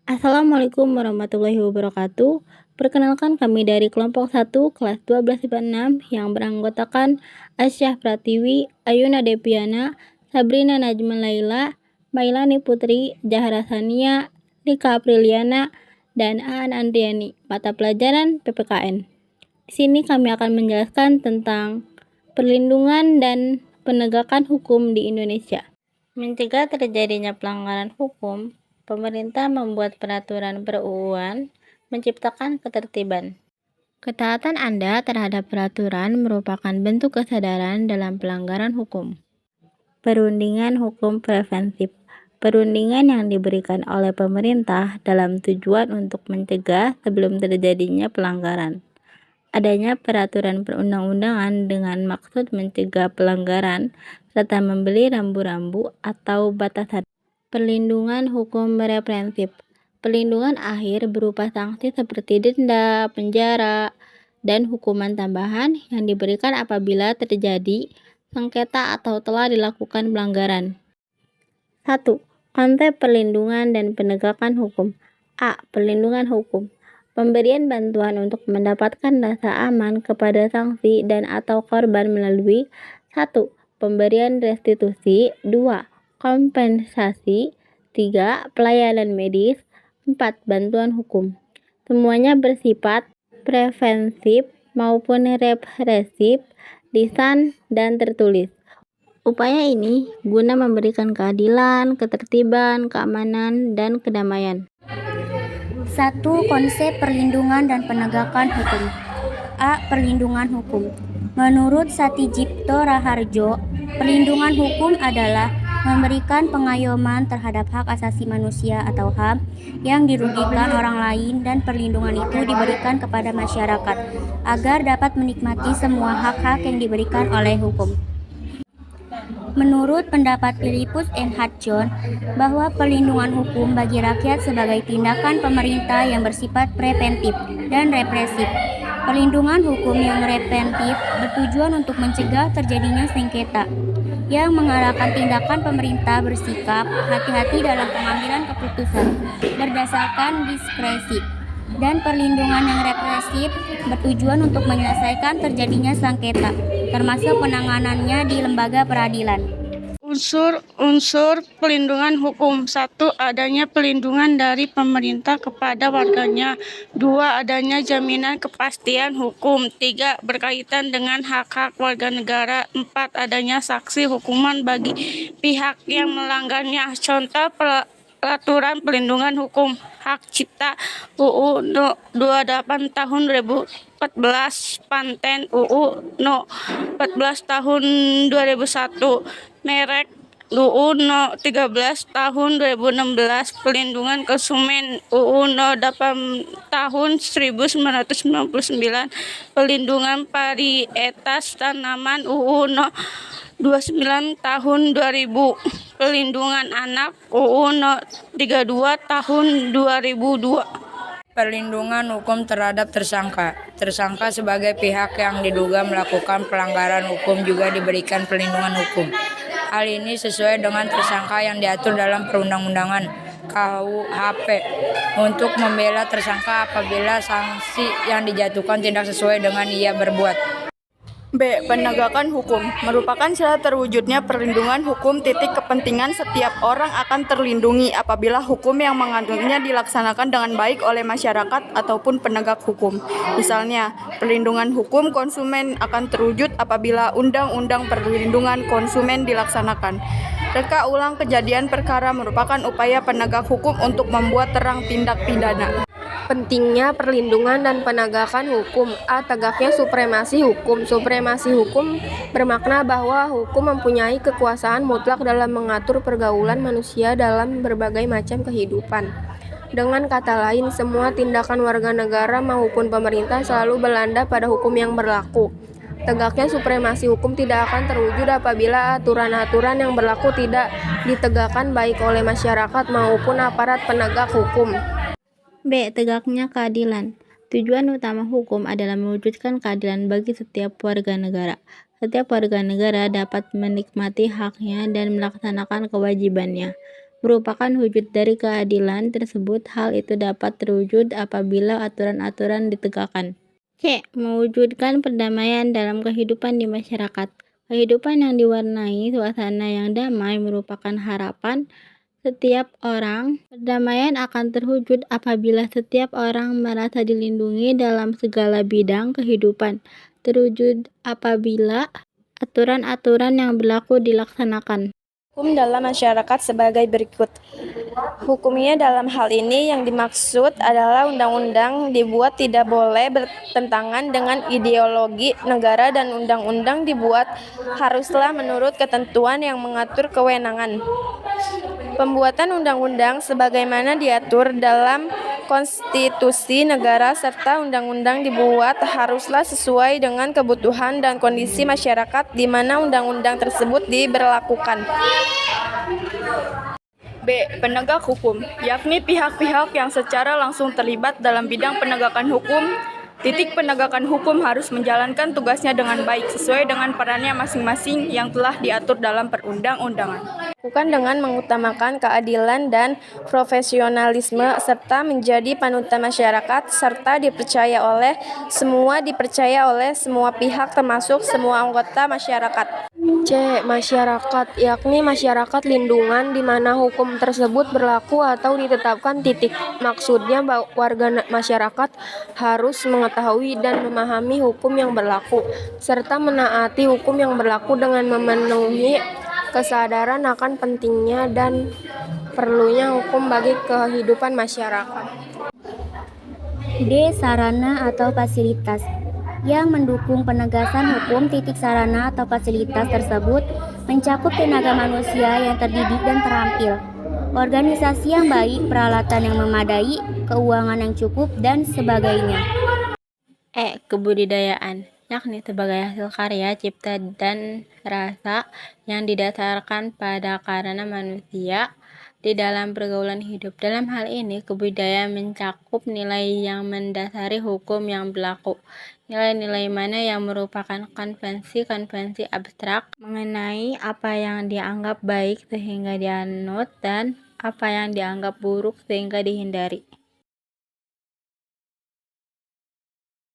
Assalamualaikum warahmatullahi wabarakatuh. Perkenalkan kami dari kelompok 1 kelas 12 IPA 6 yang beranggotakan Asyah Pratiwi, Ayuna Depiana, Sabrina Najma Laila, Mailani Putri, Zahra Sania, Rika Apriliana, dan Aan Andriani, mata pelajaran PPKN. Di sini kami akan menjelaskan tentang perlindungan dan penegakan hukum di Indonesia. Mencegah terjadinya pelanggaran hukum, pemerintah membuat peraturan per-UU-an menciptakan ketertiban. Ketaatan Anda terhadap peraturan merupakan bentuk kesadaran dalam pelanggaran hukum. Perundingan hukum preventif. Perundingan yang diberikan oleh pemerintah dalam tujuan untuk mencegah sebelum terjadinya pelanggaran. Adanya peraturan perundang-undangan dengan maksud mencegah pelanggaran serta membeli rambu-rambu atau batasan. Perlindungan hukum represif. Perlindungan akhir berupa sanksi seperti denda, penjara, dan hukuman tambahan yang diberikan apabila terjadi sengketa atau telah dilakukan pelanggaran. 1. Konsep perlindungan dan penegakan hukum. A. Perlindungan hukum. Pemberian bantuan untuk mendapatkan rasa aman kepada sanksi dan atau korban melalui 1. Pemberian restitusi, 2. Kompensasi, 3. Pelayanan medis, 4. Bantuan hukum. Semuanya bersifat preventif maupun represif, lisan dan tertulis. Upaya ini guna memberikan keadilan, ketertiban, keamanan, dan kedamaian. 1. Konsep perlindungan dan penegakan hukum. A. Perlindungan hukum. Menurut Satijipto Raharjo, perlindungan hukum adalah memberikan pengayoman terhadap hak asasi manusia atau HAM yang dirugikan orang lain, dan perlindungan itu diberikan kepada masyarakat agar dapat menikmati semua hak-hak yang diberikan oleh hukum. Menurut pendapat Philippus N. Hudson, bahwa perlindungan hukum bagi rakyat sebagai tindakan pemerintah yang bersifat preventif dan represif. Perlindungan hukum yang preventif bertujuan untuk mencegah terjadinya sengketa, yang mengarahkan tindakan pemerintah bersikap hati-hati dalam pengambilan keputusan berdasarkan diskresi. Dan perlindungan yang represif bertujuan untuk menyelesaikan terjadinya sengketa, termasuk penanganannya di lembaga peradilan. Unsur pelindungan hukum. 1. Adanya pelindungan dari pemerintah kepada warganya. 2. Adanya jaminan kepastian hukum. 3. Berkaitan dengan hak-hak warga negara. 4. Adanya sanksi hukuman bagi pihak yang melanggarnya. Contoh peraturan pelindungan hukum hak cipta UU No. 28 tahun 2014, Paten UU No. 14 tahun 2001, merek UU No. 13 tahun 2016, pelindungan konsumen UU No. 8 tahun 1999, pelindungan varietas tanaman UU No. 29 tahun 2000, pelindungan anak UU No. 32 tahun 2002. Perlindungan hukum terhadap tersangka. Tersangka sebagai pihak yang diduga melakukan pelanggaran hukum juga diberikan perlindungan hukum. Hal ini sesuai dengan tersangka yang diatur dalam perundang-undangan KUHP untuk membela tersangka apabila sanksi yang dijatuhkan tidak sesuai dengan ia berbuat. B. Penegakan hukum merupakan syarat terwujudnya perlindungan hukum. Kepentingan setiap orang akan terlindungi apabila hukum yang mengandungnya dilaksanakan dengan baik oleh masyarakat ataupun penegak hukum. Misalnya, perlindungan hukum konsumen akan terwujud apabila Undang-Undang Perlindungan Konsumen dilaksanakan. Reka ulang kejadian perkara merupakan upaya penegak hukum untuk membuat terang tindak pidana. Pentingnya perlindungan dan penegakan hukum. A. Tegaknya supremasi hukum. Supremasi hukum bermakna bahwa hukum mempunyai kekuasaan mutlak dalam mengatur pergaulan manusia dalam berbagai macam kehidupan. Dengan kata lain, semua tindakan warga negara maupun pemerintah selalu berlandaskan pada hukum yang berlaku. Tegaknya supremasi hukum tidak akan terwujud apabila aturan-aturan yang berlaku tidak ditegakkan baik oleh masyarakat maupun aparat penegak hukum. B. Tegaknya keadilan. Tujuan utama hukum adalah mewujudkan keadilan bagi setiap warga negara. Setiap warga negara dapat menikmati haknya dan melaksanakan kewajibannya. merupakan wujud dari keadilan tersebut. Hal itu dapat terwujud apabila aturan-aturan ditegakkan. C. Mewujudkan perdamaian dalam kehidupan di masyarakat. Kehidupan yang diwarnai suasana yang damai merupakan harapan setiap orang. Perdamaian akan terwujud apabila setiap orang merasa dilindungi dalam segala bidang kehidupan. Terwujud apabila aturan-aturan yang berlaku dilaksanakan. Hukum dalam masyarakat sebagai berikut. Hukumnya dalam hal ini yang dimaksud adalah undang-undang dibuat tidak boleh bertentangan dengan ideologi negara dan undang-undang dibuat haruslah menurut ketentuan yang mengatur kewenangan. Pembuatan undang-undang sebagaimana diatur dalam konstitusi negara serta undang-undang dibuat haruslah sesuai dengan kebutuhan dan kondisi masyarakat di mana undang-undang tersebut diberlakukan. B. Penegak hukum, yakni pihak-pihak yang secara langsung terlibat dalam bidang penegakan hukum. Penegakan hukum harus menjalankan tugasnya dengan baik sesuai dengan perannya masing-masing yang telah diatur dalam perundang-undangan. Bukan dengan mengutamakan keadilan dan profesionalisme serta menjadi panutan masyarakat serta dipercaya oleh semua pihak termasuk semua anggota masyarakat. C. Masyarakat, yakni masyarakat lindungan di mana hukum tersebut berlaku atau ditetapkan. Maksudnya warga masyarakat harus mengetahui dan memahami hukum yang berlaku serta menaati hukum yang berlaku dengan memenuhi kesadaran akan pentingnya dan perlunya hukum bagi kehidupan masyarakat. D. Sarana atau fasilitas yang mendukung penegasan hukum. Sarana atau fasilitas tersebut mencakup tenaga manusia yang terdidik dan terampil, organisasi yang baik, peralatan yang memadai, keuangan yang cukup, dan sebagainya. E. Kebudidayaan, yakni sebagai hasil karya, cipta, dan rasa yang didasarkan pada karena manusia di dalam pergaulan hidup. Dalam hal ini, kebudayaan mencakup nilai yang mendasari hukum yang berlaku. Nilai-nilai mana yang merupakan konvensi-konvensi abstrak mengenai apa yang dianggap baik sehingga dianut dan apa yang dianggap buruk sehingga dihindari.